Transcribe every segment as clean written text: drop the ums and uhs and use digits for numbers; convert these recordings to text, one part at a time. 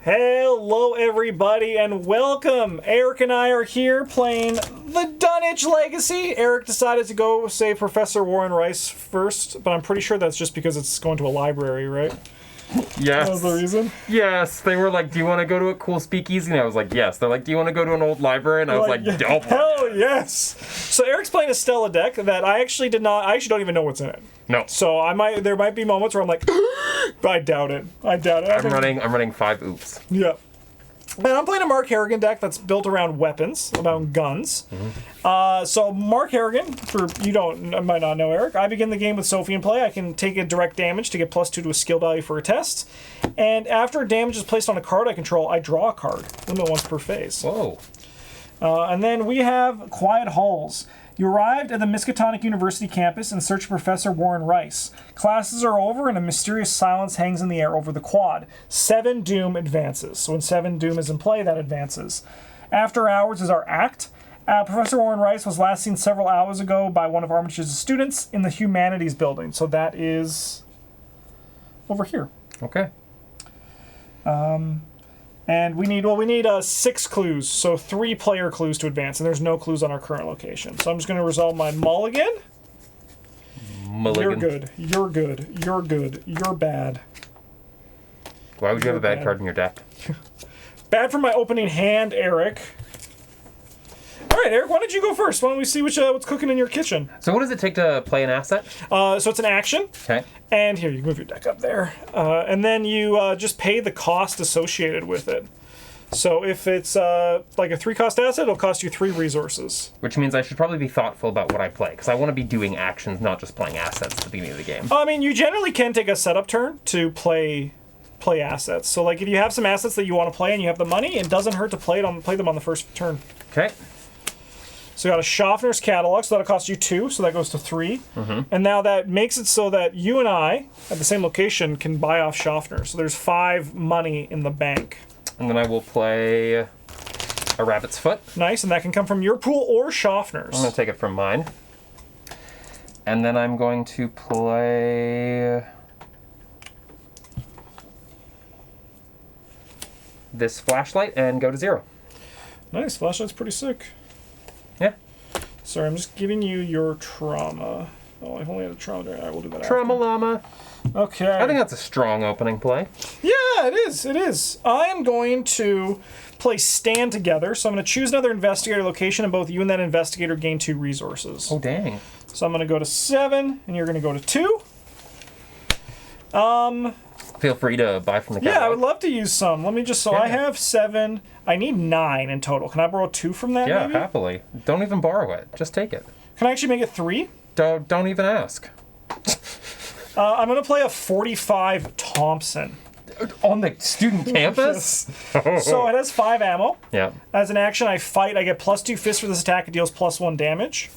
Hello, everybody, and welcome. Eric and I are here playing the Dunwich Legacy. Eric decided to go save Professor Warren Rice first, but I'm pretty sure that's just because it's going to a library, right? Yes. That was the reason? Yes. They were like, do you want to go to a cool speakeasy? And I was like, yes. They're like, do you want to go to an old library? And I was like, dope. Hell yes. So Eric's playing a Stella deck that I actually don't even know what's in it. No. So there might be moments where I'm like, but I doubt it. I'm running 5 oops. Yeah. And I'm playing a Mark Harrigan deck that's built around weapons, around guns. Mm-hmm. So Mark Harrigan, might not know Eric, I begin the game with Sophie in play. I can take a direct damage to get +2 to a skill value for a test. And after damage is placed on a card I control, I draw a card. Limit once per phase. Whoa. And then we have Quiet Halls. You arrived at the Miskatonic University campus in search of Professor Warren Rice. Classes are over and a mysterious silence hangs in the air over the quad. 7 Doom advances. So when 7 Doom is in play, that advances. After Hours is our act. Professor Warren Rice was last seen several hours ago by one of Armitage's students in the Humanities building. So that is over here. Okay. And we need 6 clues, so 3 player clues to advance, and there's no clues on our current location. So I'm just going to resolve my mulligan. You're good. You're good. You're good. You're bad. Why would you have a bad card in your deck? Bad for my opening hand, Eric. All right, Eric, why don't you go first? Why don't we see what's cooking in your kitchen? So what does it take to play an asset? So it's an action. Okay. And here, you can move your deck up there. And then you just pay the cost associated with it. So if it's like a 3-cost asset, it'll cost you 3 resources. Which means I should probably be thoughtful about what I play, because I want to be doing actions, not just playing assets at the beginning of the game. I mean, you generally can take a setup turn to play assets. So like if you have some assets that you want to play and you have the money, it doesn't hurt to play them on the first turn. Okay. So you got a Schaffner's catalog, so that'll cost you 2, so that goes to 3. Mm-hmm. And now that makes it so that you and I, at the same location, can buy off Schaffner. So there's 5 money in the bank. And then I will play a Rabbit's Foot. Nice, and that can come from your pool or Schaffner's. I'm going to take it from mine. And then I'm going to play this Flashlight and go to 0. Nice, Flashlight's pretty sick. Yeah. Sorry, I'm just giving you your trauma. Oh, I've only had a trauma. All right, we'll do that Trauma after. Llama. Okay. I think that's a strong opening play. Yeah, it is. It is. I am going to play Stand Together. So I'm going to choose another investigator location, and both you and that investigator gain 2 resources. Oh, dang. So I'm going to go to 7, and you're going to go to 2. Feel free to buy from the catalog. Yeah, I would love to use some. Let me just... So I have 7. I need 9 in total. Can I borrow 2 from that, Yeah, maybe? happily. Don't even borrow it. Just take it. Can I actually make it 3? Don't even ask. I'm going to play a 45 Thompson. On the student campus? So it has 5 ammo. Yeah. As an action, I fight. I get +2 fists for this attack. It deals +1 damage.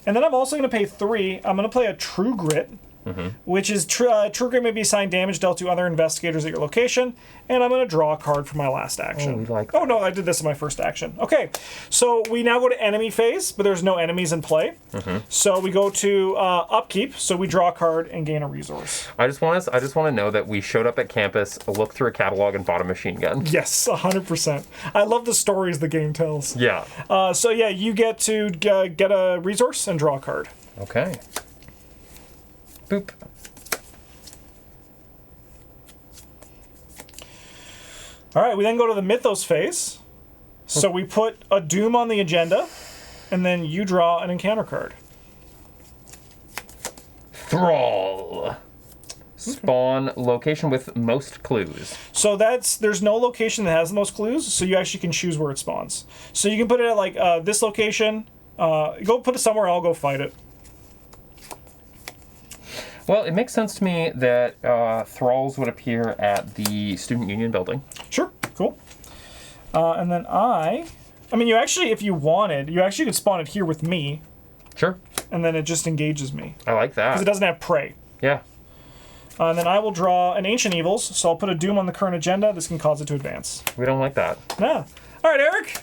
And then I'm also going to pay 3. I'm going to play a True Grit, which is True Grit may be assigned damage dealt to other investigators at your location. And I'm going to draw a card for my last action. Oh, we like that. Oh, no, I did this in my first action. Okay, so we now go to enemy phase, but there's no enemies in play. So we go to upkeep, so we draw a card and gain a resource. I just want to know that we showed up at campus, looked through a catalog, and bought a machine gun. Yes, 100%. I love the stories the game tells. Yeah. So yeah, you get to get a resource and draw a card. Okay. Boop. All right, we then go to the Mythos phase. So we put a Doom on the agenda, and then you draw an encounter card. Thrall. Spawn location with most clues. So there's no location that has the most clues, so you actually can choose where it spawns. So you can put it at like this location. Go put it somewhere, I'll go fight it. Well, it makes sense to me that thralls would appear at the Student Union building. Sure, cool. And then I mean, you actually, if you wanted, you actually could spawn it here with me. Sure. And then it just engages me. I like that. Because it doesn't have prey. Yeah. And then I will draw an Ancient Evils, so I'll put a Doom on the current agenda. This can cause it to advance. We don't like that. Yeah. All right, Eric.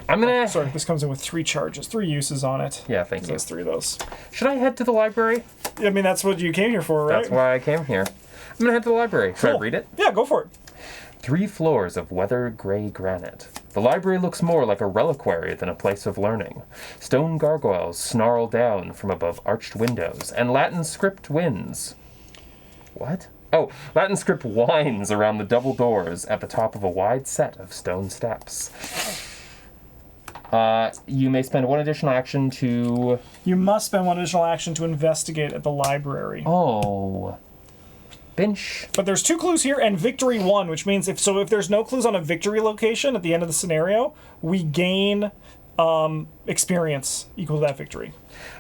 I'm gonna... Sorry, this comes in with 3 charges, 3 uses on it. Yeah, thank you. There's 3 of those. Should I head to the library? I mean, that's what you came here for, right? That's why I came here. I'm gonna head to the library. Should I read it? Yeah, go for it. 3 floors of weathered gray granite. The library looks more like a reliquary than a place of learning. Stone gargoyles snarl down from above arched windows, and Latin script winds. What? Oh, Latin script winds around the double doors at the top of a wide set of stone steps. You may spend 1 additional action to... You must spend 1 additional action to investigate at the library. Oh. Bench. But there's 2 clues here and victory 1, which means if there's no clues on a victory location at the end of the scenario, we gain experience equal to that victory.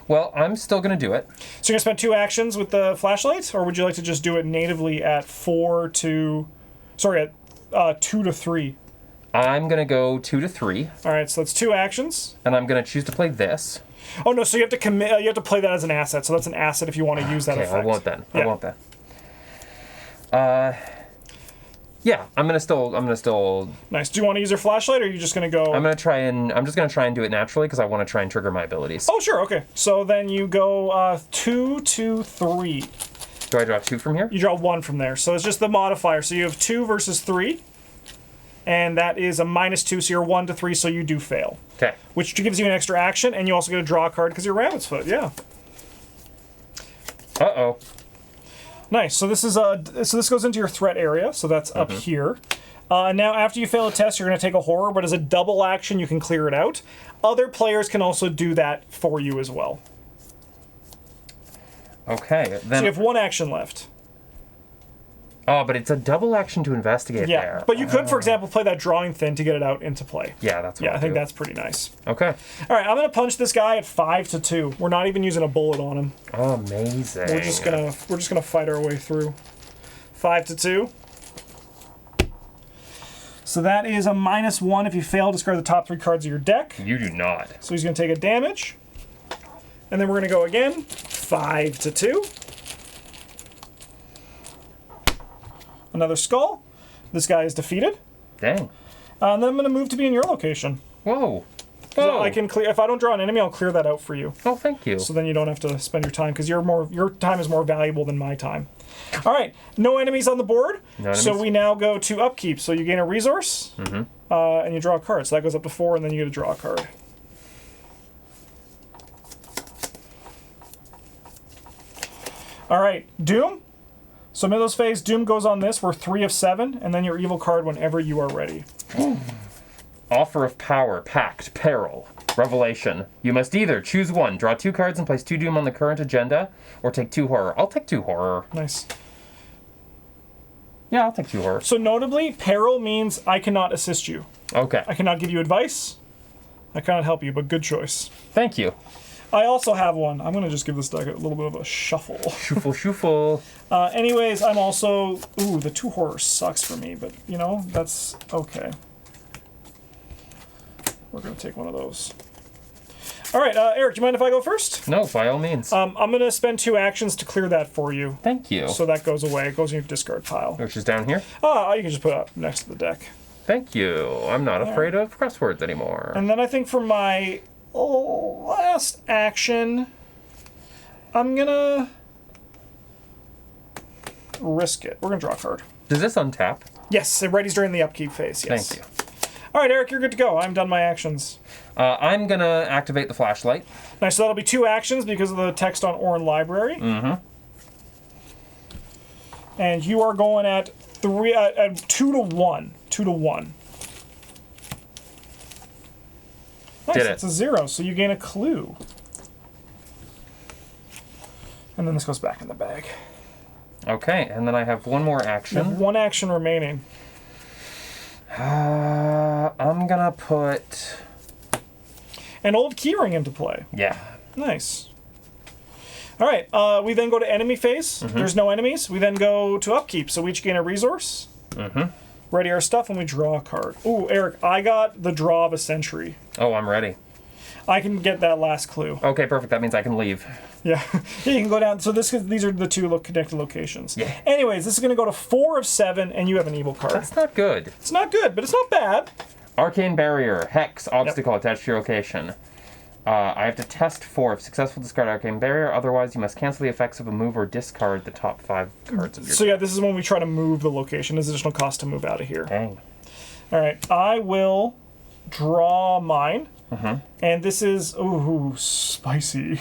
Well, I'm still going to do it. So you're going to spend 2 actions with the flashlight, or would you like to just do it natively at 2 to 3? I'm going to go 2 to 3. All right, so that's 2 actions. And I'm going to choose to play this. Oh, no, so you have to commit. You have to play that as an asset, so that's an asset if you want to use that effect. I want that. Yeah. I want that. Yeah, I'm gonna still. Nice. Do you want to use your flashlight, or are you just gonna go? I'm just gonna try and do it naturally because I want to try and trigger my abilities. Oh, sure. Okay. So then you go 2 to 3. Do I draw 2 from here? You draw 1 from there. So it's just the modifier. So you have 2 versus 3, and that is a -2. So you're 1 to 3. So you do fail. Okay. Which gives you an extra action, and you also get to draw a card because you're rabbit's foot. Yeah. Uh-oh. Nice. So this is this goes into your threat area. So that's up here. Now, after you fail a test, you're going to take a horror, but as a double action, you can clear it out. Other players can also do that for you as well. Okay. Then So you have 1 action left. Oh, but it's a double action to investigate there. But you could, for example, play that drawing thing to get it out into play. Yeah, that's what I think that's pretty nice. Okay. All right, I'm going to punch this guy at 5 to 2. We're not even using a bullet on him. Oh, amazing. We're just gonna fight our way through. 5 to 2. So that is a -1 if you fail. Discard the top 3 cards of your deck. You do not. So he's going to take a damage. And then we're going to go again. 5 to 2. Another skull. This guy is defeated. Dang. And then I'm going to move to be in your location. Whoa. So Whoa. I can clear. If I don't draw an enemy, I'll clear that out for you. Oh, thank you. So then you don't have to spend your time because your time is more valuable than my time. All right, no enemies on the board. No enemies. So we now go to upkeep. So you gain a resource, and you draw a card. So that goes up to 4, and then you get to draw a card. All right, Doom. So Milos phase, Doom goes on this. We're 3 of 7, and then your evil card whenever you are ready. Offer of power, pact, peril, revelation. You must either choose 1, draw 2 cards and place 2 Doom on the current agenda, or take 2 horror. I'll take 2 horror. Nice. Yeah, I'll take 2 horror. So notably, peril means I cannot assist you. Okay. I cannot give you advice. I cannot help you, but good choice. Thank you. I also have one. I'm going to just give this deck a little bit of a shuffle. Shuffle. Anyways, I'm also... Ooh, the 2 horror sucks for me, but, you know, that's okay. We're going to take one of those. All right, Eric, do you mind if I go first? No, by all means. I'm going to spend 2 actions to clear that for you. Thank you. So that goes away. It goes in your discard pile. Which is down here? You can just put it up next to the deck. Thank you. I'm not afraid of crosswords anymore. And then I think for my last action, I'm going to risk it. We're going to draw a card. Does this untap? Yes, it readies during the upkeep phase, yes. Thank you. All right, Eric, you're good to go. I'm done my actions. I'm going to activate the flashlight. Nice, so that'll be 2 actions because of the text on Orin Library. And you are going at 2 to 1. 2 to 1. Nice, Did it. it's a 0, so you gain a clue. And then this goes back in the bag. Okay, and then I have 1 more You have action. 1 action remaining. I'm going to put... An old keyring into play. Yeah. Nice. All right, we then go to enemy phase. There's no enemies. We then go to upkeep, so we each gain a resource. Ready our stuff, and we draw a card. Ooh, Eric, I got the draw of a century. Oh, I'm ready. I can get that last clue. Okay, perfect. That means I can leave. Yeah, you can go down. So these are the 2 connected locations. Yeah. Anyways, this is going to go to 4 of 7, and you have an evil card. That's not good. It's not good, but it's not bad. Arcane barrier, hex, obstacle attached to your location. I have to test 4. If successful, discard Arcane Barrier. Otherwise, you must cancel the effects of a move or discard the top 5 cards of your So yeah, this is when we try to move the location. There's additional cost to move out of here. Dang. All right, I will draw mine. And this is, ooh, spicy.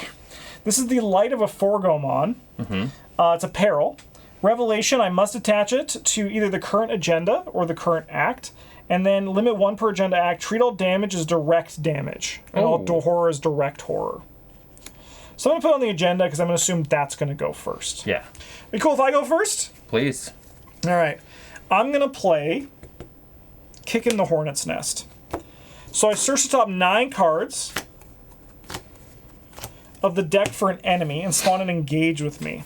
This is the Light of a Forgomon. It's a peril. Revelation, I must attach it to either the current agenda or the current act. And then limit 1 per agenda act. Treat all damage as direct damage. And all horror is direct horror. So I'm going to put it on the agenda because I'm going to assume that's going to go first. Yeah. Be cool if I go first? Please. All right. I'm going to play Kicking the Hornet's Nest. So I search the top 9 cards of the deck for an enemy and spawn an engage with me.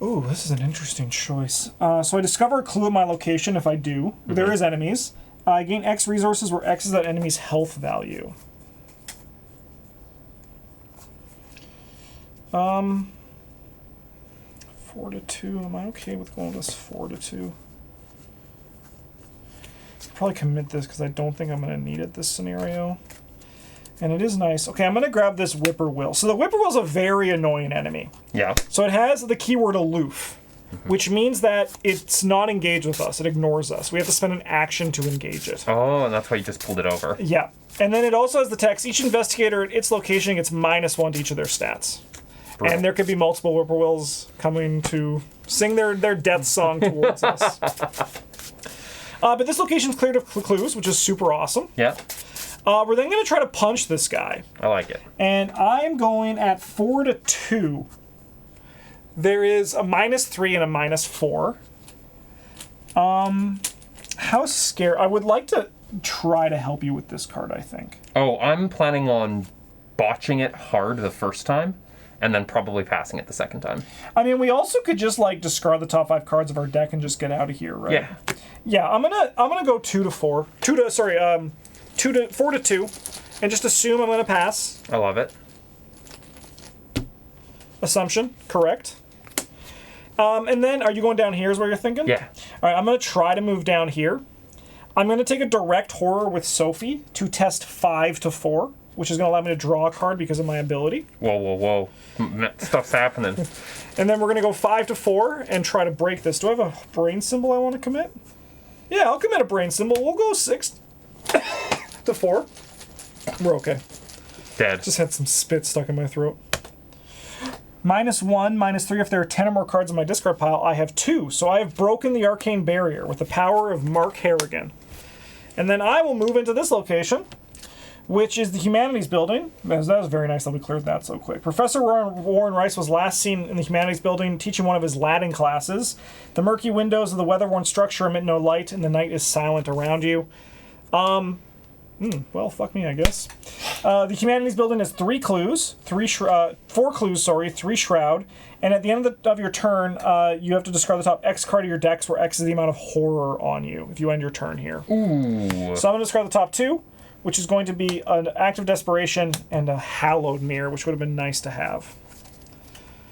Ooh, this is an interesting choice. So I discover a clue at my location if I do. There is enemies. I gain X resources where X is that enemy's health value. 4 to 2. Am I okay with going with this 4 to 2? I'll probably commit this because I don't think I'm going to need it this scenario. And it is nice. Okay, I'm going to grab this Whippoorwill. So the Whippoorwill's a very annoying enemy. Yeah. So it has the keyword aloof, which means that it's not engaged with us. It ignores us. We have to spend an action to engage it. Oh, and that's why you just pulled it over. Yeah. And then it also has the text, each investigator at its location gets -1 to each of their stats. Brutal. And there could be multiple Whippoorwills coming to sing their death song towards us. But this location's cleared of clues, which is super awesome. Yeah. We're then going to try to punch this guy. I like it. And I'm going at 4 to 2. There is a -3 and a -4. How scary. I would like to try to help you with this card, I think. Oh, I'm planning on botching it hard the first time, and then probably passing it the second time. I mean, we also could just like discard the top 5 cards of our deck and just get out of here, right? Yeah. Yeah, I'm gonna go 2 to 4. 4 to 2, and just assume I'm gonna pass. I love it. Assumption, correct. And then, are you going down here is what you're thinking? Yeah. All right, I'm going to try to move down here. I'm going to take a direct horror with Sophie to test 5 to 4, which is going to allow me to draw a card because of my ability. Whoa. Stuff's happening. And then we're going to go 5 to 4 and try to break this. Do I have a brain symbol I want to commit? Yeah, I'll commit a brain symbol. We'll go 6 to 4. We're okay. Dead. Just had some spit stuck in my throat. -1, -3. If there are 10 or more cards in my discard pile, I have 2. So I have broken the arcane barrier with the power of Mark Harrigan. And then I will move into this location, which is the Humanities building. That was very nice that we cleared that so quick. Professor Warren Rice was last seen in the Humanities building teaching one of his Latin classes. The murky windows of the weather-worn structure emit no light, and the night is silent around you. Well, fuck me, I guess. The Humanities building has 4 clues, 3 shroud, and at the end of your turn, you have to discard the top X card of your decks, where X is the amount of horror on you, if you end your turn here. Ooh. So I'm going to discard the top 2, which is going to be an Act of Desperation and a Hallowed Mirror, which would have been nice to have.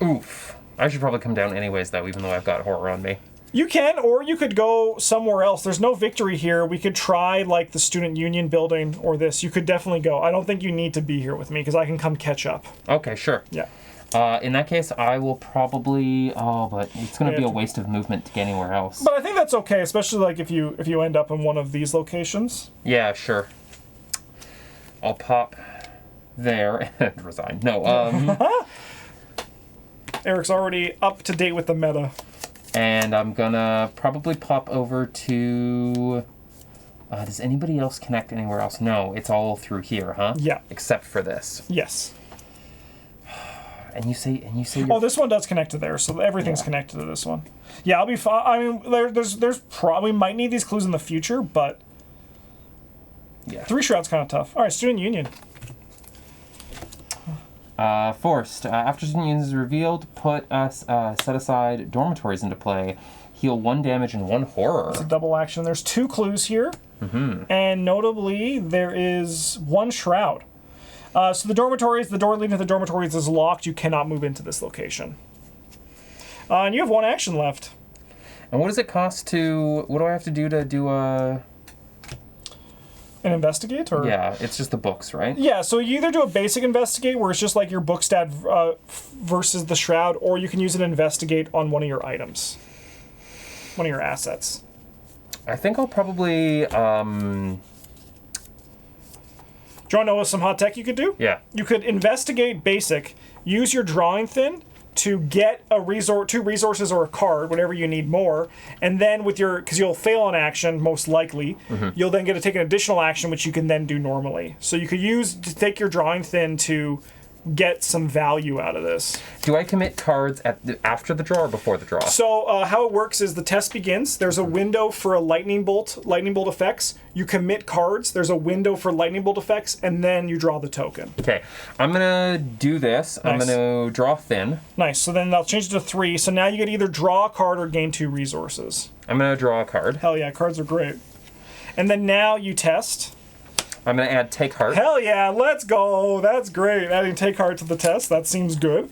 Oof. I should probably come down anyways, though, even though I've got horror on me. You can, or you could go somewhere else. There's no victory here. We could try, like, the Student Union building or this. You could definitely go. I don't think you need to be here with me, because I can come catch up. Okay, sure. Yeah. In that case, I will probably... Oh, but it's going to be a waste of movement to get anywhere else. But I think that's okay, especially, like, if you end up in one of these locations. Yeah, sure. I'll pop there and resign. No, Eric's already up to date with the meta. And I'm gonna probably pop over to... does anybody else connect anywhere else? No, it's all through here, huh? Yeah. Except for this. Yes. And you say Oh, this one does connect to there, so everything's connected to this one. Yeah, I'll be fine. I mean, there's probably might need these clues in the future, but yeah. 3 shroud's kind of tough. All right, Student Union. Forced. After Student Union is revealed, set aside dormitories into play. Heal 1 damage and 1 horror. It's a double action. There's 2 clues here. And notably, there is 1 shroud. So the dormitories, the door leading to the dormitories is locked. You cannot move into this location. And you have 1 action left. And what does it cost to... What do I have to do a... An investigate? Or? Yeah, it's just the books, right? Yeah, so you either do a basic investigate, where it's just like your book stat versus the shroud, or you can use an investigate on one of your items. One of your assets. I think I'll probably... Do you want to know some hot tech you could do? Yeah. You could investigate basic, use your drawing thin to get a two resources or a card, whatever you need more, and then with your, because you'll fail an action most likely, you'll then get to take an additional action which you can then do normally. So you could use to take your drawing thin to get some value out of this. Do I commit cards after the draw or before the draw? So how it works is the test begins. There's a window for a lightning bolt effects. You commit cards. There's a window for lightning bolt effects, and then you draw the token. Okay, I'm gonna do this. Nice. I'm gonna draw thin. Nice. So then I'll change it to 3. So now you get either draw a card or gain 2 resources. I'm gonna draw a card. Hell yeah, cards are great. And then now you test. I'm gonna add take heart. Hell yeah, let's go. That's great. Adding take heart to the test. That seems good.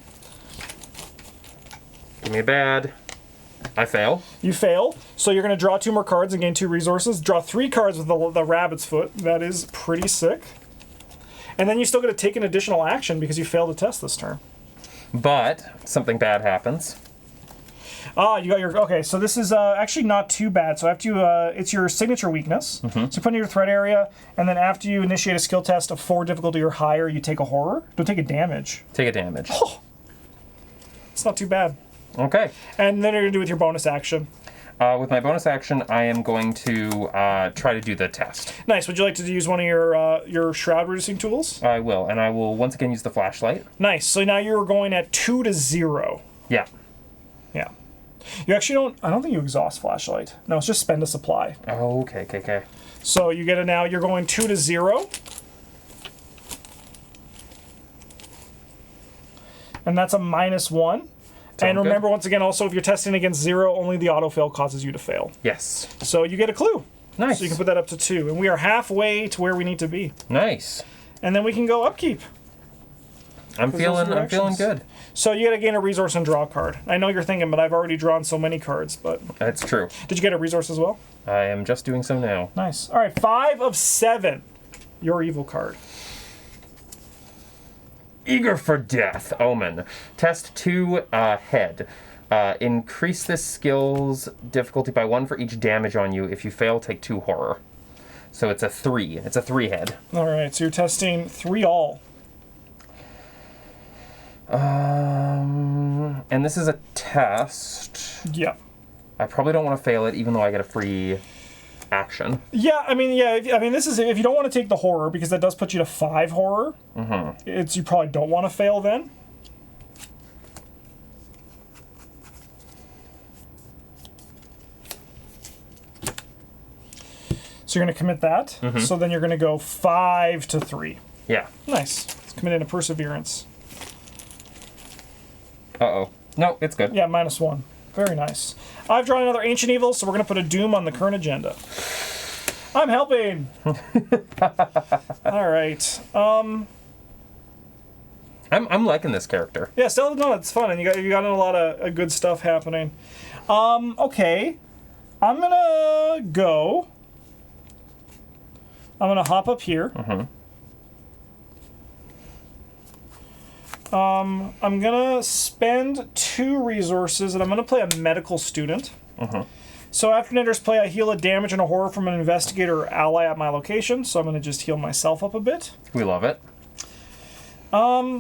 Give me a bad. I fail. You fail. So you're going to draw 2 more cards and gain 2 resources. Draw 3 cards with the rabbit's foot. That is pretty sick. And then you still get to take an additional action because you failed the test this turn. But something bad happens. You got your... Okay, so this is actually not too bad. So after you... it's your signature weakness. So you put in your threat area, and then after you initiate a skill test of 4 difficulty or higher, you take a horror. Don't take a damage. Take a damage. Oh, it's not too bad. Okay. And then you're going to do with your bonus action. With my bonus action, I am going to try to do the test. Nice. Would you like to use one of your shroud reducing tools? I will, and I will once again use the flashlight. Nice. So now you're going at 2 to 0. Yeah. Yeah. You actually don't... I don't think you exhaust flashlight. No, it's just spend a supply. Oh, okay. So you get it now. You're going 2 to 0. And that's a -1. And remember, once again, also, if you're testing against 0, only the autofail causes you to fail. Yes. So you get a clue. Nice. So you can put that up to 2. And we are halfway to where we need to be. Nice. And then we can go upkeep. I'm feeling good. So you gotta gain a resource and draw a card. I know you're thinking, but I've already drawn so many cards, but... That's true. Did you get a resource as well? I am just doing so now. Nice. All right, 5 of 7. Your evil card. Eager for death, Omen. Test 2 head. Increase this skill's difficulty by 1 for each damage on you. If you fail, take 2 horror. So it's a 3. It's a 3 head. All right, so you're testing 3 all. And this is a test. Yeah. I probably don't want to fail it, even though I get a free action. Yeah, I mean, this is if you don't want to take the horror, because that does put you to 5 horror. You probably don't want to fail then. So you're going to commit that. So then you're going to go 5 to 3. Yeah. Nice. Let's commit into perseverance. Uh-oh. No, it's good. Yeah, -1. Very nice. I've drawn another Ancient Evil, so we're going to put a Doom on the current agenda. I'm helping! All right. I'm liking this character. Yeah, still, no, it's fun, and you got a lot of good stuff happening. Okay. I'm going to go... I'm going to hop up here. I'm going to spend 2 resources, and I'm going to play a medical student. So after enters play, I heal a damage and a horror from an investigator or ally at my location, so I'm going to just heal myself up a bit. We love it. So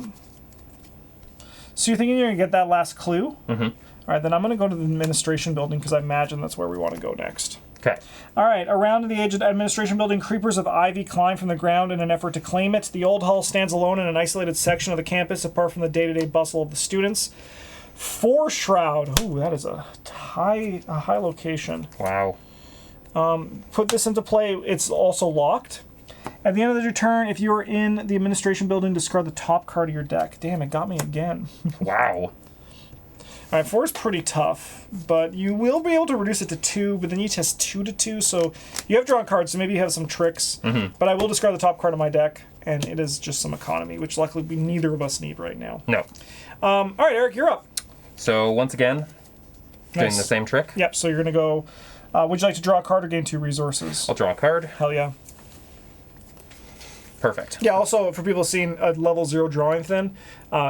you're thinking you're going to get that last clue? All right, then I'm going to go to the administration building, because I imagine that's where we want to go next. Okay. All right, around the edge of the administration building, creepers of ivy climb from the ground in an effort to claim it. The old hall stands alone in an isolated section of the campus, apart from the day-to-day bustle of the students. 4 shroud. Ooh, that is a high location. Wow. Put this into play. It's also locked. At the end of your turn, if you are in the administration building, discard the top card of your deck. Damn, it got me again. Wow. All right, 4 is pretty tough, but you will be able to reduce it to 2, but then you test 2 to 2, so you have drawn cards, so maybe you have some tricks, but I will discard the top card of my deck, and it is just some economy, which luckily neither of us need right now. No. All right, Eric, you're up. So once again, Doing Nice. the same trick? Yep, so you're going to go... would you like to draw a card or gain 2 resources? I'll draw a card. Hell yeah. Perfect. Yeah, also, for people seeing a level 0 drawing thin,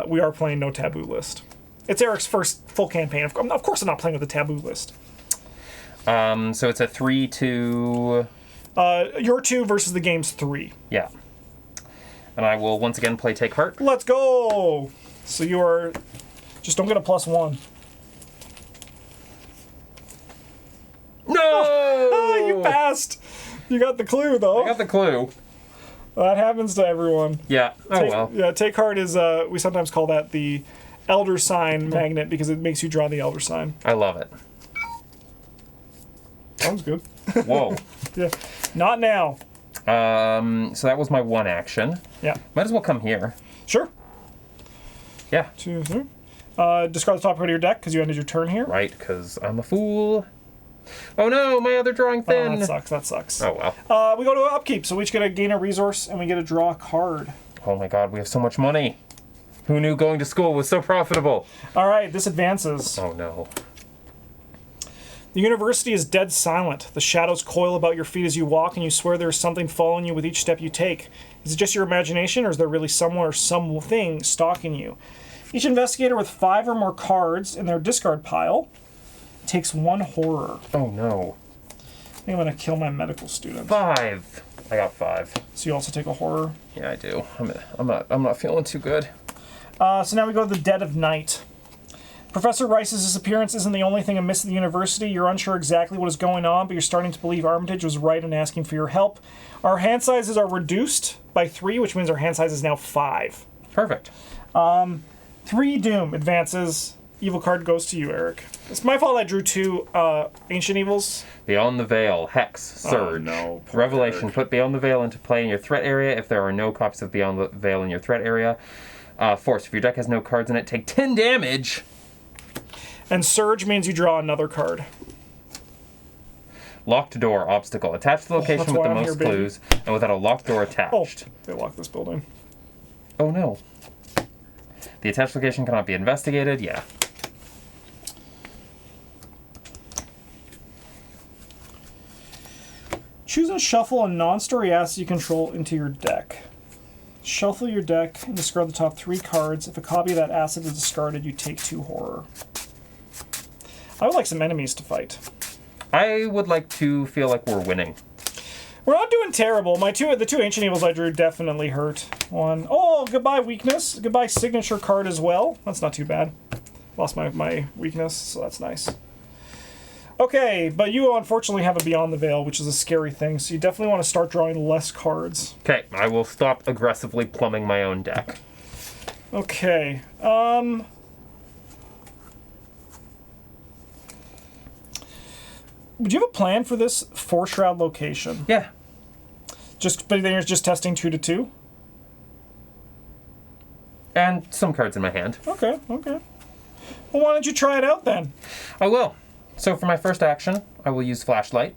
we are playing no taboo list. It's Eric's first full campaign. Of course I'm not playing with a taboo list. So it's a 3-2... Your 2 versus the game's 3. Yeah. And I will once again play Take Heart. Let's go! So you are... Just don't get a +1. No! You passed! You got the clue, though. I got the clue. That happens to everyone. Yeah. Oh, well. Yeah, Take Heart is, we sometimes call that the Elder Sign magnet because it makes you draw the Elder Sign. I love it. Sounds good. Whoa. Yeah. Not now. So that was my 1 action. Yeah. Might as well come here. Sure. Yeah. 2, 3. Discard the top card of your deck because you ended your turn here. Right, because I'm a fool. Oh no, my other drawing thin. That sucks. Oh well. We go to upkeep, so we each get to gain a resource and we get to draw a card. Oh my god, we have so much money. Who knew going to school was so profitable? All right, this advances. Oh no. The university is dead silent. The shadows coil about your feet as you walk, and you swear there is something following you with each step you take. Is it just your imagination, or is there really someone or something stalking you? Each investigator with 5 or more cards in their discard pile takes 1 horror. Oh no. I think I'm going to kill my medical student. 5. I got 5. So you also take a horror. Yeah, I do. I'm not feeling too good. So now we go to the dead of night. Professor Rice's disappearance isn't the only thing amiss at the university. You're unsure exactly what is going on, but you're starting to believe Armitage was right in asking for your help. Our hand sizes are reduced by 3, which means our hand size is now 5. Perfect. 3 Doom advances. Evil card goes to you, Eric. It's my fault I drew 2 Ancient Evils. Beyond the Veil, Hex, Surge. No, poor Revelation, Eric. put Beyond the Veil into play in your threat area if there are no copies of Beyond the Veil in your threat area. Force, if your deck has no cards in it, take 10 damage. And Surge means you draw another card. Locked door, obstacle. Attach the location that's with why the I'm most here, baby. clues, and without a locked door Oh, attached. they locked this building. Oh no. The attached location cannot be investigated. Yeah. Choose and shuffle a non-story asset you control into your deck. Shuffle your deck and discard the top 3 cards. If a copy of that asset is discarded, you take 2 horror. I would like some enemies to fight. I would like to feel like we're winning. We're not doing terrible. The 2 Ancient Evils I drew definitely hurt. 1. Oh, goodbye weakness. Goodbye signature card as well. That's not too bad. Lost my weakness, so that's nice. Okay, but you unfortunately have a Beyond the Veil, which is a scary thing, so you definitely want to start drawing less cards. Okay, I will stop aggressively plumbing my own deck. Okay, would you have a plan for this 4 Shroud location? Yeah. But then you're just testing 2 to 2? And some cards in my hand. Okay. Well, why don't you try it out then? I will. So for my first action, I will use Flashlight.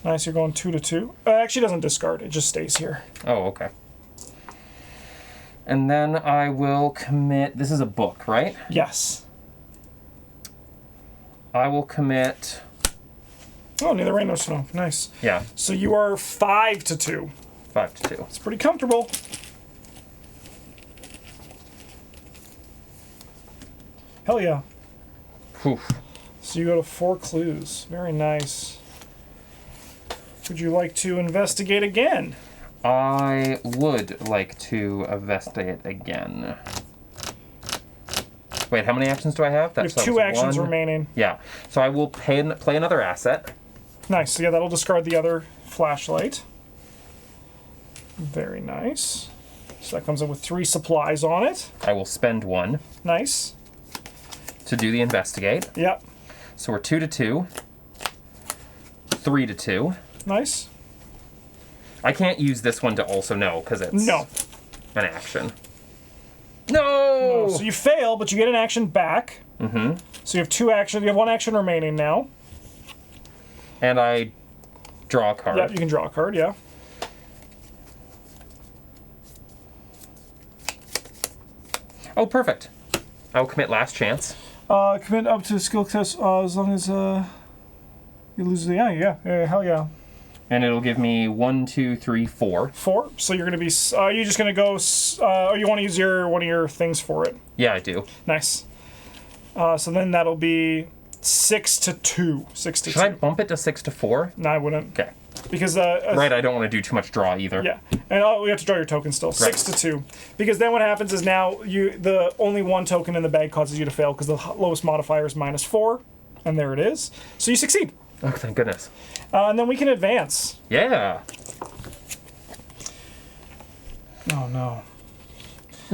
Nice, you're going 2 to 2. Actually, it doesn't discard, it just stays here. Oh, okay. And then I will commit... This is a book, right? Yes. I will commit... Oh, neither rain nor snow. Nice. Yeah, So you are 5 to 2. 5 to 2. It's pretty comfortable. Hell yeah. Whew. So you go to 4 clues. Very nice. Would you like to investigate again? I would like to investigate again. Wait, how many actions do I have? You have 2 actions 1. remaining. Yeah, so I will play another asset. Nice. So yeah, that'll discard the other flashlight. Very nice. So that comes in with 3 supplies on it. I will spend 1 Nice. to do the investigate. Yep. So we're 2 to 2. 3 to 2. Nice. I can't use this one to also know because it's No. an action. No! So you fail, but you get an action back. Mm-hmm. So you have 2 actions. You have 1 action remaining now. And I draw a card. Yeah, you can draw a card, yeah. Oh, perfect. I will commit last chance. Commit up to skill test as long as you lose the... Yeah, hell yeah. And it'll give me 1, 2, 3, 4. 4. So you're going to be... you're just going to go... or you want to use one of your things for it. Yeah, I do. Nice. So then that'll be 6 to 2. 6 to 2. Should I bump it to 6 to 4? No, I wouldn't. Okay. Because... right, I don't want to do too much draw either. Yeah. And we have to draw your token still. 6 to 2. Because then what happens is now the only one token in the bag causes you to fail because the lowest modifier is -4. And there it is. So you succeed. Oh, thank goodness. And then we can advance. Yeah. Oh, no.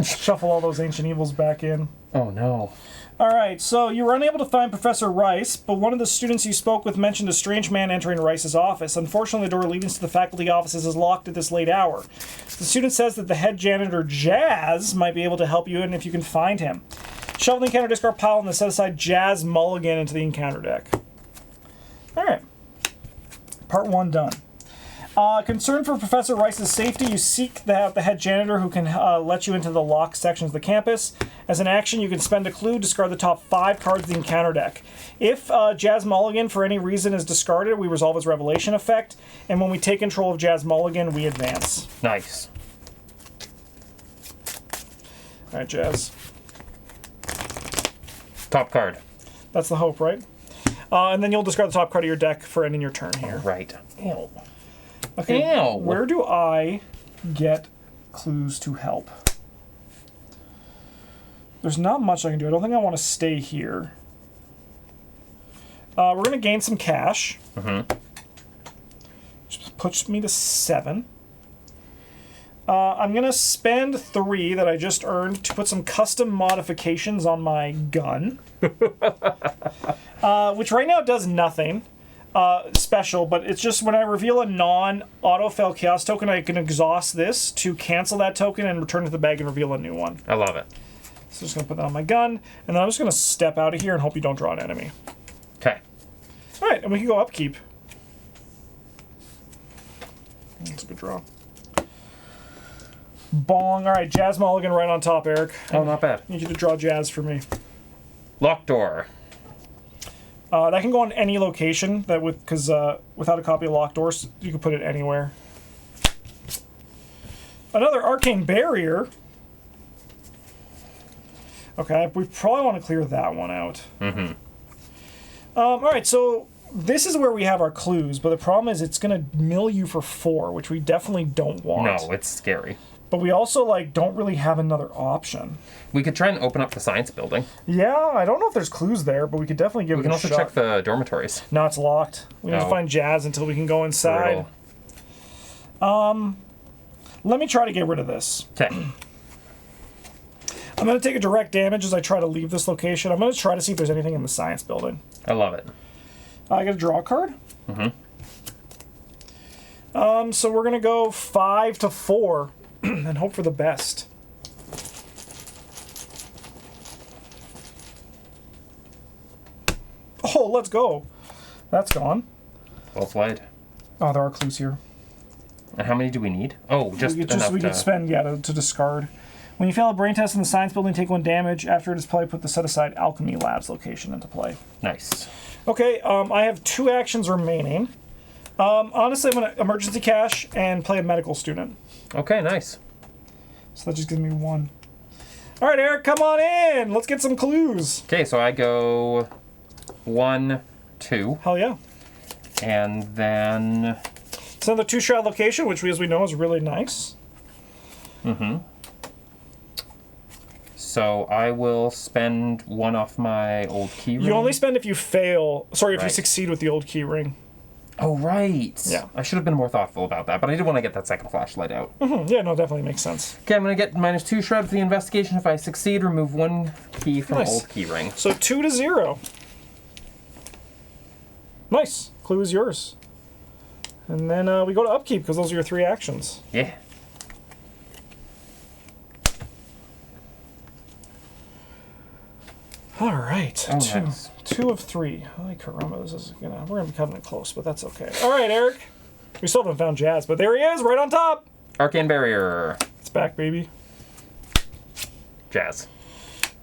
Shuffle all those ancient evils back in. Oh, no. All right, so you were unable to find Professor Rice, but one of the students you spoke with mentioned a strange man entering Rice's office. Unfortunately, the door leading to the faculty offices is locked at this late hour. The student says that the head janitor, Jazz, might be able to help you, and if you can find him. Shuffle the encounter discard pile and then set aside Jazz Mulligan into the encounter deck. All right. Part 1 done. Concerned for Professor Rice's safety, you seek the head janitor who can let you into the locked sections of the campus. As an action, you can spend a clue, discard the top 5 cards of the encounter deck. If Jazz Mulligan, for any reason, is discarded, we resolve his revelation effect, and when we take control of Jazz Mulligan, we advance. Nice. All right, Jazz. Top card. That's the hope, right? And then you'll discard the top card of your deck for ending your turn here. Right. Ew. Okay, Ew. Where do I get clues to help? There's not much I can do. I don't think I want to stay here. We're going to gain some cash. Which puts me to 7. I'm going to spend 3 that I just earned to put some custom modifications on my gun. Which right now does nothing special, but it's just when I reveal a non-auto-fail chaos token, I can exhaust this to cancel that token and return to the bag and reveal a new one. I love it. So I'm just going to put that on my gun, and then I'm just going to step out of here and hope you don't draw an enemy. Okay. All right, and we can go upkeep. That's a good draw. Bong. All right, Jazz Mulligan right on top, Eric. Oh, not bad. I need you to draw Jazz for me. Locked door. That can go on any location because without a copy of Locked Doors, you can put it anywhere. Another Arcane Barrier. Okay, we probably want to clear that one out. All right, so this is where we have our clues, but the problem is it's going to mill you for 4, which we definitely don't want. No, it's scary. But we also don't really have another option. We could try and open up the science building. Yeah, I don't know if there's clues there, but we could definitely give it a shot. We can also check the dormitories. No, it's locked. We need to find Jazz until we can go inside. Brutal. Let me try to get rid of this. Okay. I'm going to take a direct damage as I try to leave this location. I'm going to try to see if there's anything in the science building. I love it. I got to draw a card. So we're going to go 5 to 4 and hope for the best. Oh, let's go. That's gone. Well played. Oh, there are clues here. And how many do we need? Oh, just enough we could spend, to discard. When you fail a brain test in the science building, take 1 damage. After it is played, put the set-aside Alchemy Labs location into play. Nice. Okay, I have 2 actions remaining. Honestly, I'm going to emergency cash and play a medical student. Okay, nice. So that just gives me 1. All right, Eric, come on in. Let's get some clues. Okay, so I go 1, 2. Hell yeah. And then... It's another 2-shot location, which, as we know, is really nice. So I will spend 1 off my old key ring. You only spend if you fail. Sorry, if you Right. succeed with the old key ring. Oh, right. Yeah. I should have been more thoughtful about that, but I did want to get that second flashlight out. Yeah, no, definitely makes sense. Okay, I'm going to get -2 shred for the investigation. If I succeed, remove 1 key from Nice. old key ring. So 2 to 0. Nice. Clue is yours. And then we go to upkeep because those are your 3 actions. Yeah. All right. Oh, 2. nice. 2 of 3. Holy caramba, this is we're gonna be cutting it close, but that's okay. All right, Eric. We still haven't found Jazz, but there he is, right on top. Arcane Barrier. It's back, baby. Jazz.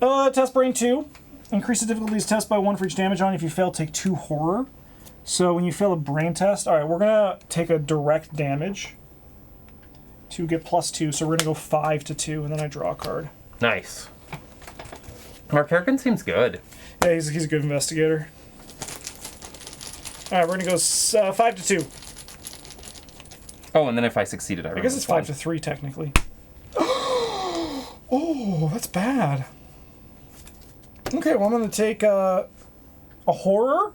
Test Brain 2. Increase the difficulty of this test by 1 for each damage on. If you fail, take 2 horror. So when you fail a brain test, all right, we're gonna take a direct damage to get +2. So we're gonna go 5 to 2, and then I draw a card. Nice. Mark Harkin seems good. Yeah, he's a good investigator. All right, we're gonna go 5 to 2. Oh, and then if I succeeded, I guess it's 5 to 3 technically. Oh, that's bad. Okay, well I'm gonna take a horror,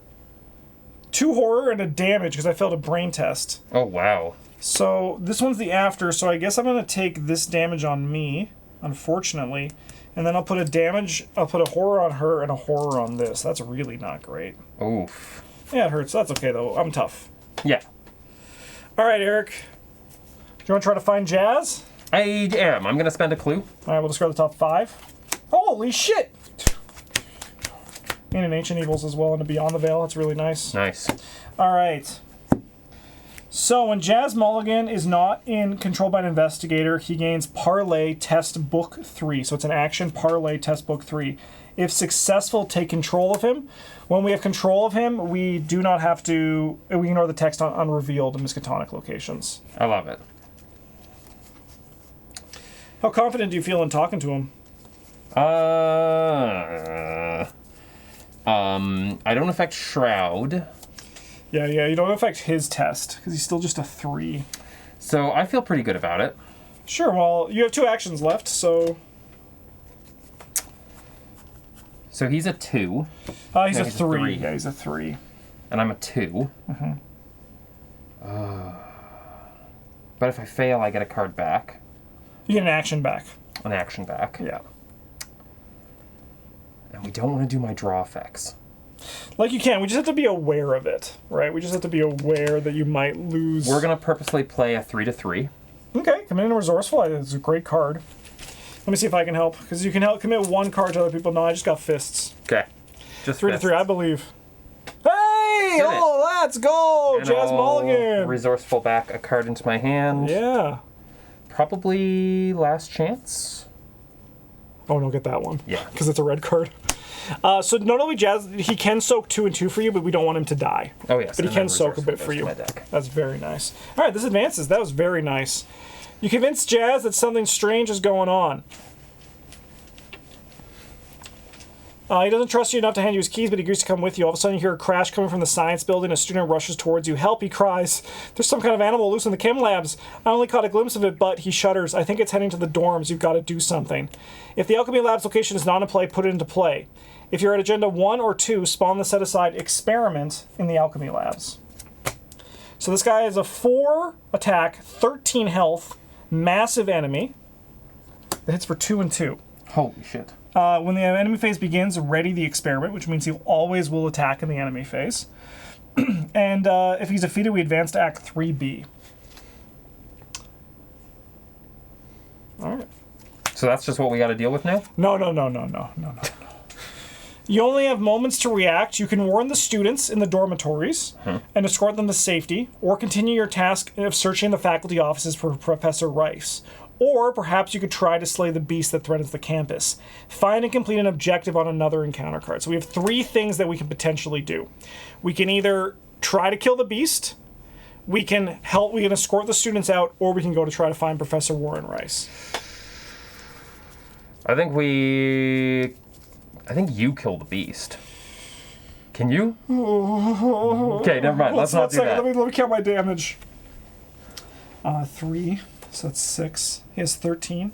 2 horror, and a damage because I failed a brain test. Oh wow. So this one's the after. So I guess I'm gonna take this damage on me, unfortunately, and then I'll put a horror on her and a horror on this. That's really not great. Oof. Yeah, it hurts. That's okay though. I'm tough. Yeah. All right, Eric. Do you want to try to find Jazz? I am. I'm gonna spend a clue. All right, we'll discard the top 5. Holy shit! And in Ancient Evils as well, and a Beyond the Veil. That's really nice. Nice. All right. So when Jazz Mulligan is not controlled by an investigator, he gains Parlay Test Book 3. So it's an action Parlay Test Book 3. If successful, take control of him. When we have control of him, we do not have to. We ignore the text on unrevealed and Miskatonic locations. I love it. How confident do you feel in talking to him? I don't affect Shroud. Yeah, you don't affect his test, because he's still just a 3. So I feel pretty good about it. Sure, well, you have 2 actions left, so... So he's a 2. He's a 3. Yeah, he's a 3. And I'm a 2. Mm-hmm. But if I fail, I get a card back. You get an action back. An action back. Yeah. And we don't want to do my draw effects. Like you can, we just have to be aware of it, right? We just have to be aware that you might lose. We're going to purposely play a 3 to 3. Okay, come in resourceful. It's a great card. Let me see if I can help, because you can help commit 1 card to other people. No, I just got fists. Okay. Just 3 to 3, I believe. Hey! Let's go! And Jazz I'll Mulligan! resourceful back a card into my hand. Yeah. Probably last chance. Oh, no, get that one. Yeah. Because it's a red card. So not only Jazz, he can soak 2 and 2 for you, but we don't want him to die. Oh, yes. But he can soak a bit for you. That's very nice. All right, this advances. That was very nice. You convince Jazz that something strange is going on. He doesn't trust you enough to hand you his keys, but he agrees to come with you. All of a sudden, you hear a crash coming from the science building. A student rushes towards you. Help, he cries. There's some kind of animal loose in the chem labs. I only caught a glimpse of it, but he shudders. I think it's heading to the dorms. You've got to do something. If the alchemy lab's location is not in play, put it into play. If you're at agenda 1 or 2, spawn the set-aside experiment in the alchemy labs. So this guy is a 4 attack, 13 health, massive enemy. That hits for 2 and 2. Holy shit. When the enemy phase begins, ready the experiment, which means he always will attack in the enemy phase. And if he's defeated, we advance to Act 3B. All right. So that's just what we got to deal with now? No. You only have moments to react. You can warn the students in the dormitories and escort them to safety, or continue your task of searching the faculty offices for Professor Rice. Or perhaps you could try to slay the beast that threatens the campus. Find and complete an objective on another encounter card. So we have 3 things that we can potentially do. We can either try to kill the beast, we can escort the students out, or we can go to try to find Professor Warren Rice. I think you kill the beast. Can you? Okay, never mind. Let's not do that. Let me count my damage. 3. So that's 6. He has 13.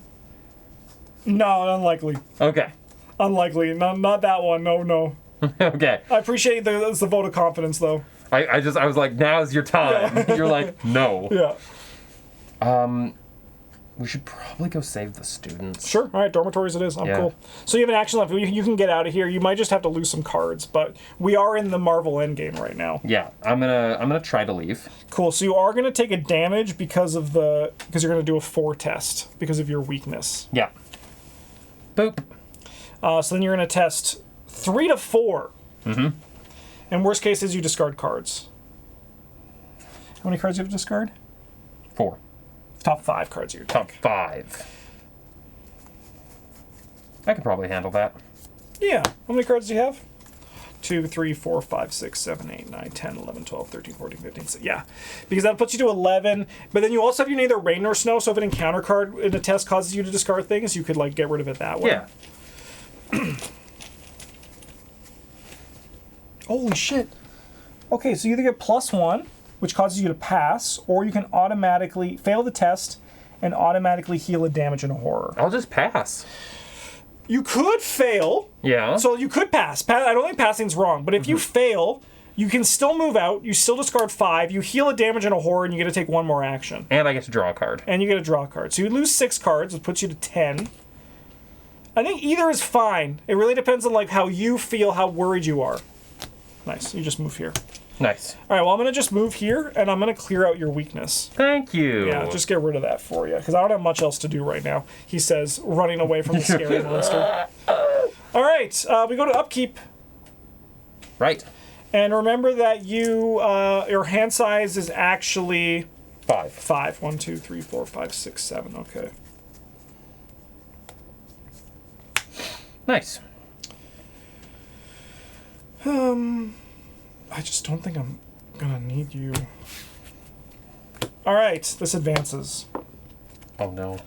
No, unlikely. Okay. Unlikely. Not that one. No. Okay. I appreciate that's the vote of confidence, though. I was like, now's your time. Yeah. You're like, no. Yeah. We should probably go save the students. Sure. All right, dormitories it is. I'm cool. So you have an action left. You can get out of here. You might just have to lose some cards, but we are in the Marvel Endgame right now. Yeah, I'm gonna try to leave. Cool. So you are gonna take a damage because you're gonna do a 4 test because of your weakness. Yeah. Boop. So then you're gonna test 3 to 4. Mm-hmm. And worst case is you discard cards. How many cards do you have to discard? 4. Top 5 cards you Top 5. I could probably handle that. Yeah. How many cards do you have? 2, 3, 4, 5, 6, 7, 8, 9, 10, 11, 12, 13, 14, 15, 16. Yeah. Because that puts you to 11. But then you also have your neither rain nor snow, so if an encounter card in a test causes you to discard things, you could, like, get rid of it that way. Yeah. Holy shit. Okay, so you either get +1, which causes you to pass, or you can automatically fail the test and automatically heal a damage and a horror. I'll just pass. You could fail. Yeah. So you could pass. I don't think passing's wrong, but if you fail, you can still move out, you still discard 5, you heal a damage and a horror, and you get to take 1 more action. And I get to draw a card. And you get to draw a card. So you lose 6 cards, which puts you to 10. I think either is fine. It really depends on like how you feel, how worried you are. Nice. You just move here. Nice. All right, well, I'm going to just move here, and I'm going to clear out your weakness. Thank you. Yeah, just get rid of that for you, because I don't have much else to do right now, he says, running away from the scary monster. All right, we go to upkeep. Right. And remember that your hand size is actually... 5. 5. 1, 2, 3, 4, 5, 6, 7. Okay. Nice. I just don't think I'm gonna need you. All right, this advances. Oh no.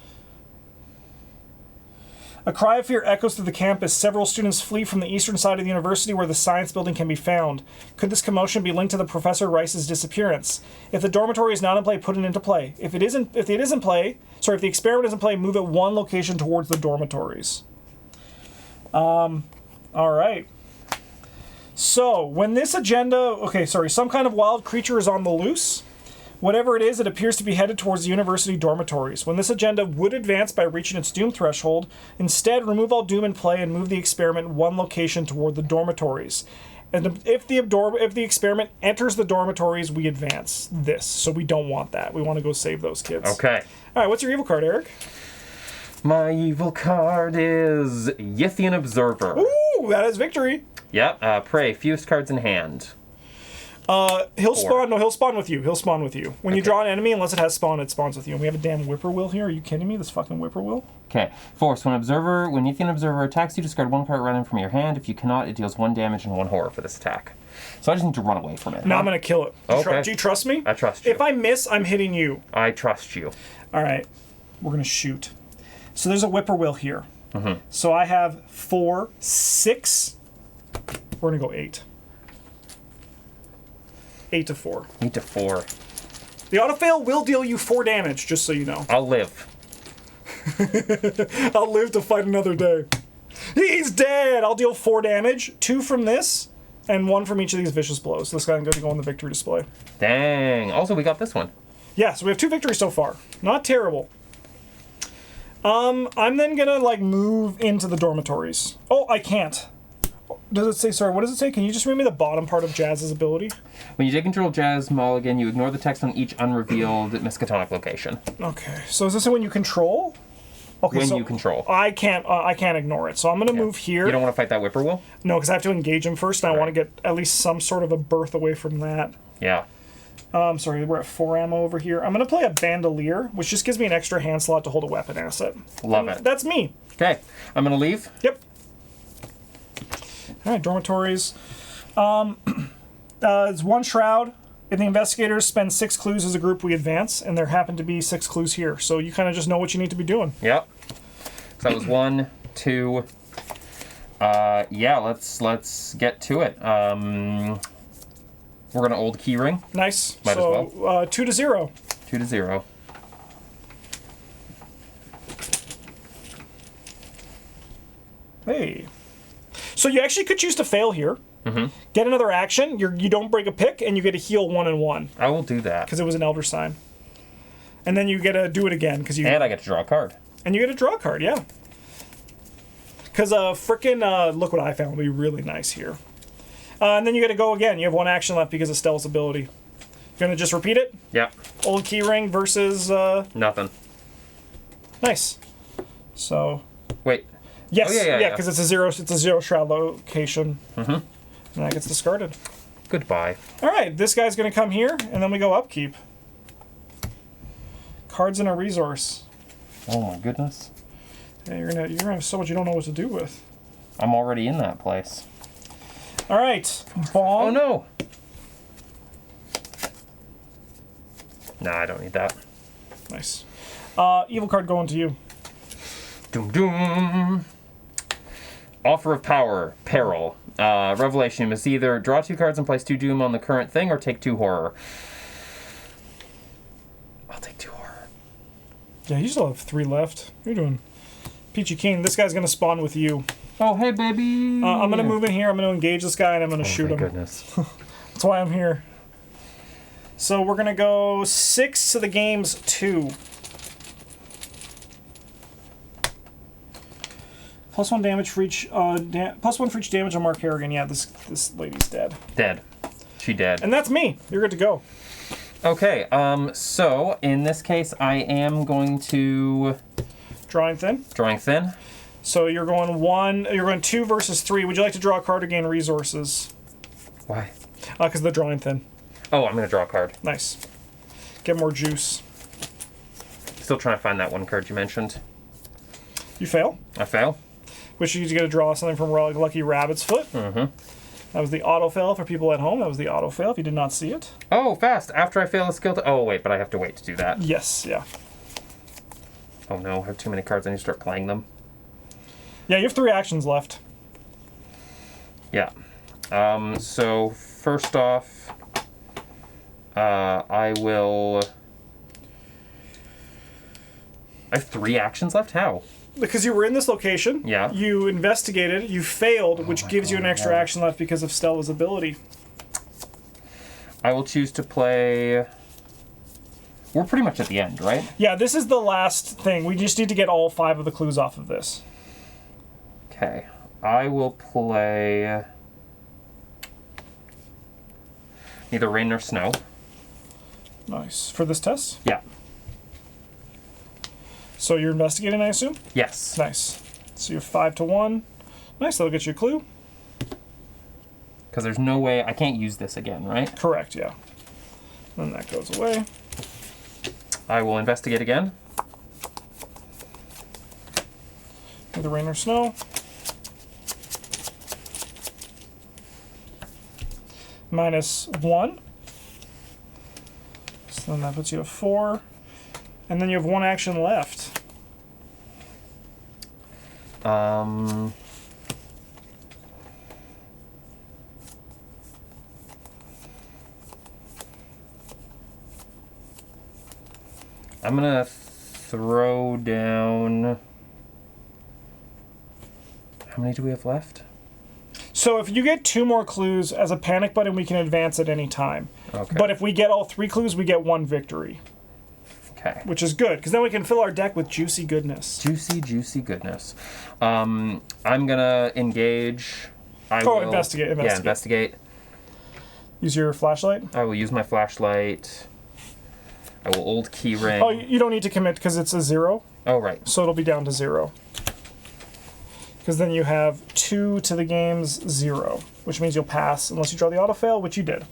A cry of fear echoes through the campus. Several students flee from the eastern side of the university where the science building can be found. Could this commotion be linked to the Professor Rice's disappearance? If the dormitory is not in play, put it into play. If the experiment is in play, move it 1 location towards the dormitories. All right. So, when this agenda... some kind of wild creature is on the loose. Whatever it is, it appears to be headed towards the university dormitories. When this agenda would advance by reaching its doom threshold, instead remove all doom in play and move the experiment 1 location toward the dormitories. And if the experiment enters the dormitories, we advance this. So we don't want that. We want to go save those kids. Okay. All right, what's your evil card, Eric? My evil card is Yithian Observer. Ooh, that is victory. Yep. Pray. Fewest cards in hand. He'll spawn with you. He'll spawn with you. When you draw an enemy, unless it has spawn, it spawns with you. And we have a damn whippoorwill here. Are you kidding me? This fucking whippoorwill? Okay. Force. When Yithian Observer attacks you, discard 1 card random from your hand. If you cannot, it deals 1 damage and 1 horror for this attack. So I just need to run away from it. No, I'm going to kill it. Do you trust me? I trust you. If I miss, I'm hitting you. I trust you. All right. We're going to shoot. So there's a whippoorwill here. Mm-hmm. So I have 4, 6. We're going to go 8. 8 to 4. 8 to 4. The autofail will deal you 4 damage, just so you know. I'll live. I'll live to fight another day. He's dead! I'll deal 4 damage. 2 from this, and 1 from each of these vicious blows. So this guy's going to go on the victory display. Dang. Also, we got this one. Yeah, so we have 2 victories so far. Not terrible. I'm then gonna, move into the dormitories. Oh, I can't. Does it say, sorry, what does it say? Can you just read me the bottom part of Jazz's ability? When you take control of Jazz Mulligan, you ignore the text on each unrevealed Miskatonic location. Okay, so is this when you control? Okay, when you control. I can't ignore it, so I'm gonna move here. You don't want to fight that whippoorwill? No, because I have to engage him first, and I want to get at least some sort of a berth away from that. Yeah. Sorry, we're at 4 ammo over here. I'm going to play a bandolier, which just gives me an extra hand slot to hold a weapon asset. Love it. That's me. Okay, I'm going to leave. Yep. All right, dormitories. It's 1 shroud. If the investigators spend 6 clues as a group, we advance, and there happen to be 6 clues here. So you kind of just know what you need to be doing. Yep. So that was 1, 2. Yeah, let's get to it. We're going to old keyring. Nice. Might as well. 2 to 0. 2 to 0. Hey. So you actually could choose to fail here. Mm-hmm. Get another action. You don't break a pick, and you get to heal 1 and 1. I will do that. Because it was an Elder Sign. And then you get to do it again. And I get to draw a card. And you get to draw a card, yeah. Because look what I found will be really nice here. And then you got to go again. You have 1 action left because of Stella's ability. You're going to just repeat it? Yep. Old keyring versus... Nothing. Nice. So... Wait. Yes, oh, yeah, because it's a 0 shroud location. Mm-hmm. And that gets discarded. Goodbye. All right, this guy's going to come here, and then we go upkeep. Cards and a resource. Oh my goodness. Yeah, you're gonna have so much you don't know what to do with. I'm already in that place. All right. Bong. Oh, no. Nah, I don't need that. Nice. Evil card going to you. Doom, doom. Offer of power. Peril. Revelation. You must either draw 2 cards and place 2 doom on the current thing or take 2 horror. I'll take 2 horror. Yeah, you still have 3 left. You're doing peachy keen. This guy's going to spawn with you. Oh, hey, baby. I'm going to move in here. I'm going to engage this guy, and I'm going to shoot him. Goodness. That's why I'm here. So we're going to go 6 to the game's 2. +1 damage for each, +1 for each damage on Mark Harrigan. Yeah, this lady's dead. Dead. She dead. And that's me. You're good to go. Okay, so in this case, I am going to... Drawing thin. Drawing thin. So you're going 2 versus 3. Would you like to draw a card to gain resources? Why? Because they're drawing thin. Oh, I'm going to draw a card. Nice. Get more juice. Still trying to find that one card you mentioned. You fail. I fail. Which you get to draw something from Lucky Rabbit's Foot. Mm-hmm. That was the auto-fail for people at home. That was the auto-fail if you did not see it. Oh, fast. After I fail a skill to... Oh, wait, but I have to wait to do that. Yes, yeah. Oh, no. I have too many cards. I need to start playing them. Yeah, you have 3 actions left. Yeah. So, first off, I will... I have 3 actions left? How? Because you were in this location. Yeah. You investigated. You failed, which gives you an extra action left because of Stella's ability. I will choose to play... We're pretty much at the end, right? Yeah, this is the last thing. We just need to get all 5 of the clues off of this. Okay. I will play... Neither rain nor snow. Nice. For this test? Yeah. So you're investigating, I assume? Yes. Nice. So you're 5 to 1. Nice, that'll get you a clue. Because there's no way... I can't use this again, right? Correct, yeah. Then that goes away. I will investigate again. Either rain or snow. -1. So then that puts you at 4. And then you have 1 action left. I'm gonna throw down... How many do we have left? So if you get 2 more clues, as a panic button, we can advance at any time. Okay. But if we get all 3 clues, we get 1 victory. Okay. Which is good, because then we can fill our deck with juicy goodness. Juicy, juicy goodness. I'm gonna engage. I will investigate. Yeah, investigate. Use your flashlight. I will use my flashlight. I will old key ring. Oh, you don't need to commit because it's a 0. Oh, right. So it'll be down to 0. Because then you have 2 to the game's 0, which means you'll pass unless you draw the autofail, which you did.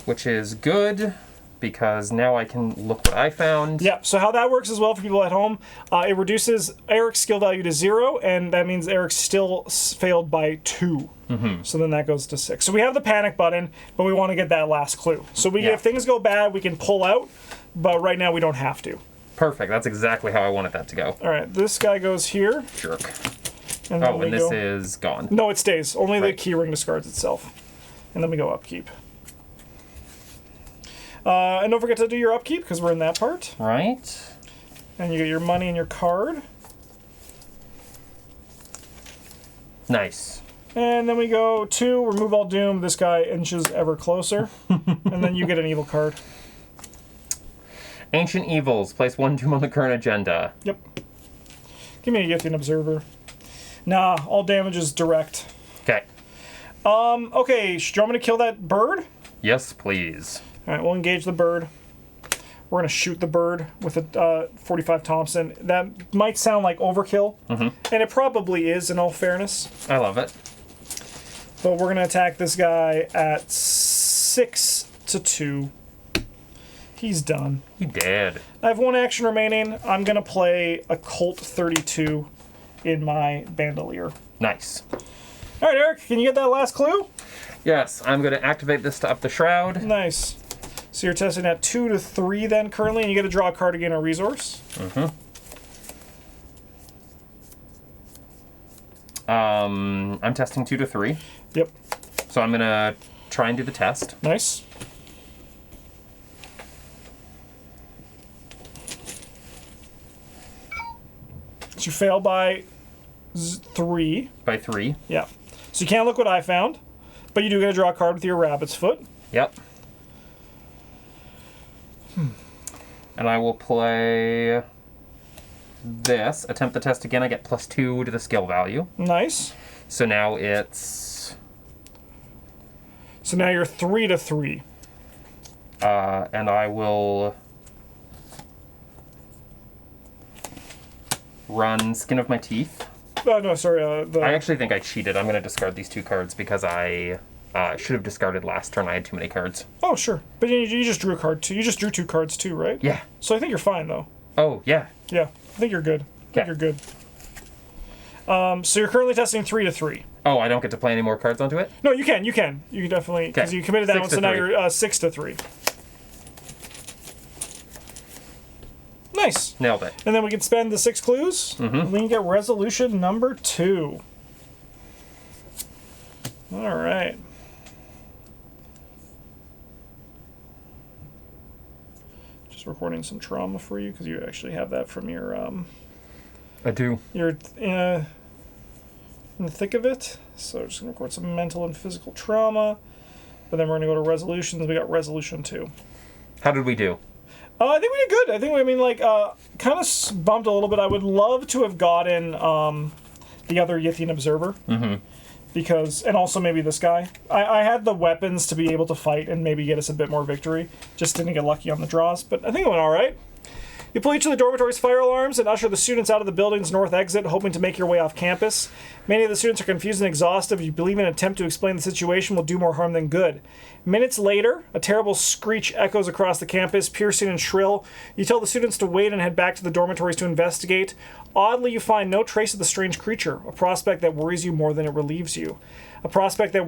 Which is good, because now I can look what I found. Yeah, so how that works as well for people at home, it reduces Eric's skill value to 0, and that means Eric's still failed by 2. Mm-hmm. So then that goes to 6. So we have the panic button, but we want to get that last clue. So if things go bad, we can pull out, but right now we don't have to. Perfect. That's exactly how I wanted that to go. All right, this guy goes here. Jerk. And then and this is gone. No, it stays. Only the key ring discards itself. And then we go upkeep. And don't forget to do your upkeep, because we're in that part. Right. And you get your money and your card. Nice. And then we go 2, remove all doom. This guy inches ever closer. And then you get an evil card. Ancient Evils. Place 1 doom on the current agenda. Yep. Give me a Yithian Observer. Nah, all damage is direct. Okay. Okay, do you want me to kill that bird? Yes, please. Alright, we'll engage the bird. We're going to shoot the bird with a 45 Thompson. That might sound like overkill, and it probably is in all fairness. I love it. But we're going to attack this guy at 6 to 2. He's done. He did. I have 1 action remaining. I'm going to play a Colt 32 in my bandolier. Nice. All right, Eric, can you get that last clue? Yes, I'm going to activate this to up the shroud. Nice. So you're testing at 2 to 3 then currently, and you get to draw a card to gain a resource. I'm testing 2 to 3. Yep. So I'm going to try and do the test. Nice. So you fail by 3. By 3. Yeah. So you can't look what I found, but you do get to draw a card with your rabbit's foot. Yep. And I will play this. Attempt the test again. I get +2 to the skill value. Nice. So now it's... So now you're 3 to 3. And I will run Skin of My Teeth. Oh, no, sorry. I actually think I cheated. I'm going to discard these 2 cards because I should have discarded last turn. I had too many cards. Oh, sure. But you just drew a card too. You just drew 2 cards too, right? Yeah. So I think you're fine, though. Oh, yeah. Yeah. I think you're good. I think Okay. you're good. So you're currently testing 3 to 3. Oh, I don't get to play any more cards onto it? No, you can. You can definitely, because Okay. you committed that 6 one, to so now 3. you're 6 to 3. Nice. Nailed it. And then we can spend the 6 clues. And we can get resolution number 2. All right. Just recording some trauma for you because you actually have that from your I do. you're in the thick of it. So just gonna record some mental and physical trauma. But then we're gonna go to resolutions. We got resolution 2. How did we do? I think we did good. I think kind of bumped a little bit. I would love to have gotten the other Yithian Observer. Because, and also maybe this guy. I had the weapons to be able to fight and maybe get us a bit more victory. Just didn't get lucky on the draws, but I think it went all right. You pull each of the dormitory's fire alarms and usher the students out of the building's north exit, hoping to make your way off campus. Many of the students are confused and exhausted. You believe an attempt to explain the situation will do more harm than good. Minutes later, a terrible screech echoes across the campus, piercing and shrill. You tell the students to wait and head back to the dormitories to investigate. Oddly, you find no trace of the strange creature, a prospect that worries you more than it relieves you. A prospect that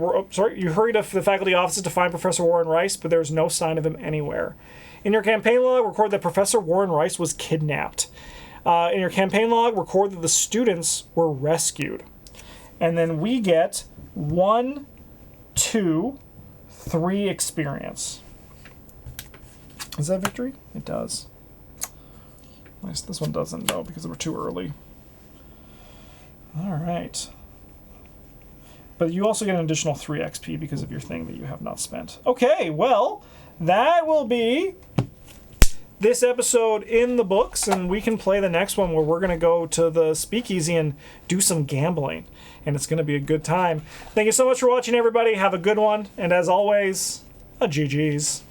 you hurry to the faculty offices to find Professor Warren Rice, but there's no sign of him anywhere. In your campaign log, record that Professor Warren Rice was kidnapped. In your campaign log, record that the students were rescued. And then we get 1, 2, 3 experience. Is that victory? It does. Nice. This one doesn't, though, because we're too early. All right. But you also get an additional 3 XP because of your thing that you have not spent. Okay, well, that will be this episode in the books, and we can play the next one where we're going to go to the speakeasy and do some gambling. And it's going to be a good time. Thank you so much for watching, everybody. Have a good one. And as always, a GG's.